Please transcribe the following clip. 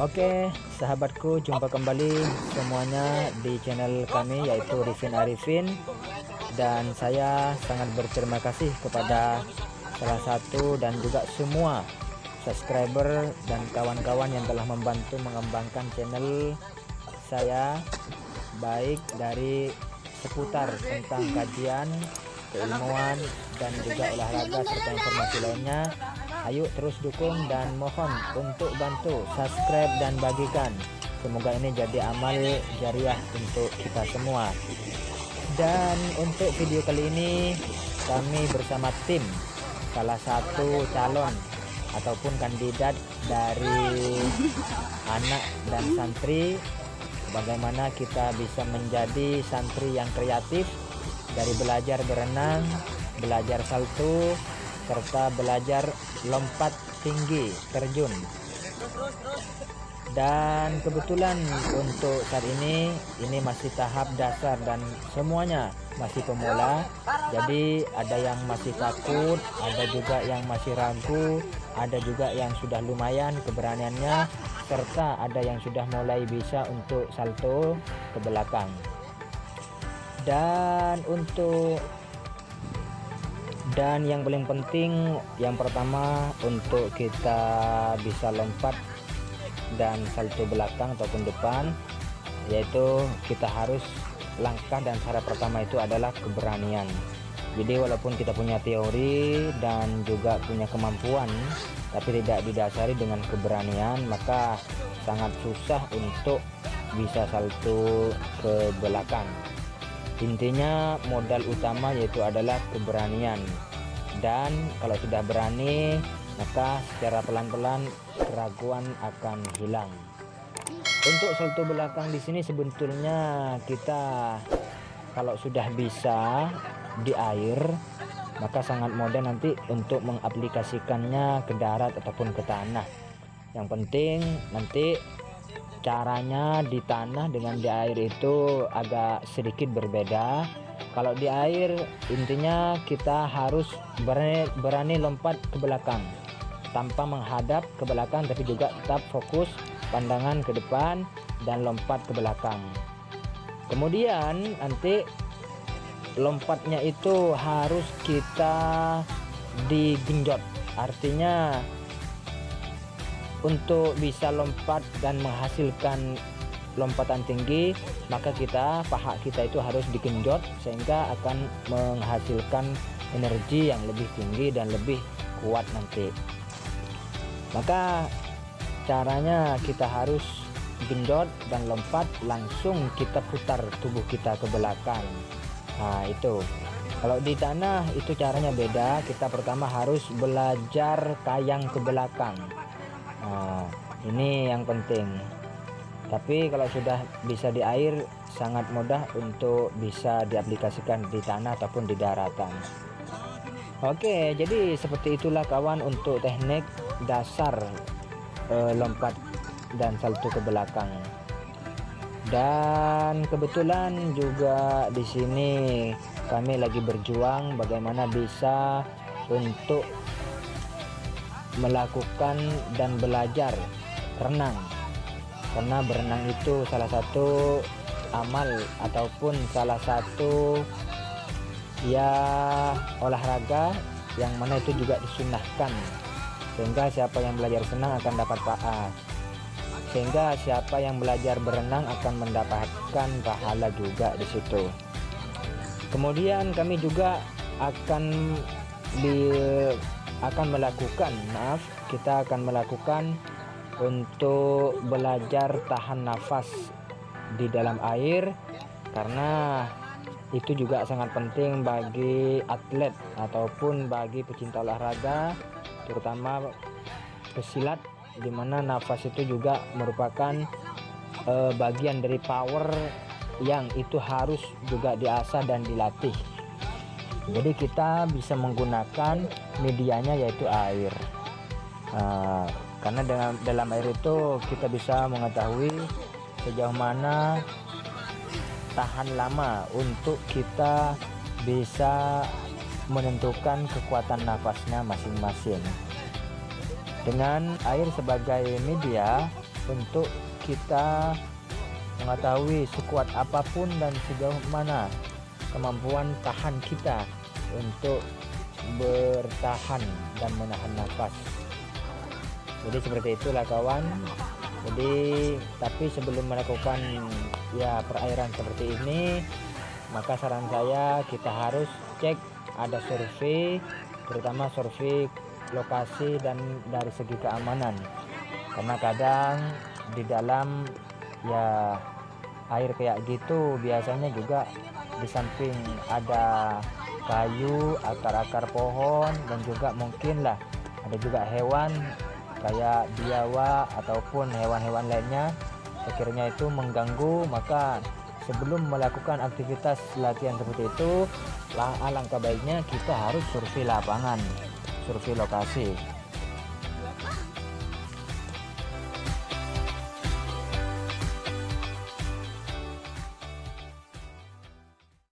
Oke, sahabatku, jumpa kembali semuanya di channel kami yaitu Rifin Arifin, dan saya sangat berterima kasih kepada salah satu dan juga semua subscriber dan kawan-kawan yang telah membantu mengembangkan channel saya, baik dari seputar tentang kajian, keilmuan, dan juga olahraga serta informasi lainnya. Ayo terus dukung dan mohon untuk bantu subscribe dan bagikan. Semoga ini jadi amal jariah untuk kita semua. Dan untuk video kali ini kami bersama tim salah satu calon ataupun kandidat dari anak dan santri, bagaimana kita bisa menjadi santri yang kreatif dari belajar berenang, belajar salto, serta belajar lompat tinggi terjun. Dan kebetulan untuk saat ini masih tahap dasar dan semuanya masih pemula. Jadi ada yang masih takut, ada juga yang masih ragu, ada juga yang sudah lumayan keberaniannya, serta ada yang sudah mulai bisa untuk salto ke belakang. Dan yang paling penting, yang pertama, untuk kita bisa lompat dan salto belakang ataupun depan, yaitu kita harus langkah dan syarat pertama itu adalah keberanian. Jadi walaupun kita punya teori dan juga punya kemampuan, tapi tidak didasari dengan keberanian, maka sangat susah untuk bisa salto ke belakang. Intinya modal utama yaitu adalah keberanian, dan kalau sudah berani maka secara pelan-pelan keraguan akan hilang. Untuk salto belakang di sini sebetulnya kita kalau sudah bisa di air maka sangat mudah nanti untuk mengaplikasikannya ke darat ataupun ke tanah. Yang penting nanti caranya di tanah dengan di air itu agak sedikit berbeda. Kalau di air intinya kita harus berani lompat ke belakang tanpa menghadap ke belakang, tapi juga tetap fokus pandangan ke depan dan lompat ke belakang. Kemudian nanti lompatnya itu harus kita digenjot, artinya untuk bisa lompat dan menghasilkan lompatan tinggi maka paha kita itu harus digenjot sehingga akan menghasilkan energi yang lebih tinggi dan lebih kuat nanti. Maka caranya kita harus genjot dan lompat, langsung kita putar tubuh kita ke belakang. Nah itu kalau di tanah itu caranya beda. Kita pertama harus belajar kayang ke belakang. Nah, ini yang penting. Tapi kalau sudah bisa di air sangat mudah untuk bisa diaplikasikan di tanah ataupun di daratan. Oke, jadi seperti itulah kawan untuk teknik dasar lompat dan salto ke belakang. Dan kebetulan juga di sini kami lagi berjuang bagaimana bisa untuk melakukan dan belajar renang, karena berenang itu salah satu amal ataupun salah satu olahraga yang mana itu juga disunahkan, sehingga siapa yang belajar senang akan dapat sehingga siapa yang belajar berenang akan mendapatkan pahala juga di situ. Kemudian kami juga akan melakukan untuk belajar tahan nafas di dalam air, karena itu juga sangat penting bagi atlet ataupun bagi pecinta olahraga, terutama pesilat, di mana nafas itu juga merupakan bagian dari power yang itu harus juga diasah dan dilatih. Jadi kita bisa menggunakan medianya yaitu air, karena dalam air itu kita bisa mengetahui sejauh mana tahan lama untuk kita bisa menentukan kekuatan nafasnya masing-masing. Dengan air sebagai media, untuk kita mengetahui sekuat apapun dan sejauh mana kemampuan tahan kita untuk bertahan dan menahan nafas. Jadi seperti itulah kawan. Jadi tapi sebelum melakukan ya perairan seperti ini, maka saran saya kita harus cek ada survei, terutama survei lokasi dan dari segi keamanan, karena kadang di dalam ya air kayak gitu biasanya juga di samping ada kayu, akar-akar pohon, dan juga mungkin lah ada juga hewan kayak biawak ataupun hewan-hewan lainnya sekiranya itu mengganggu. Maka sebelum melakukan aktivitas latihan seperti itu, alangkah baiknya kita harus survei lapangan, survei lokasi.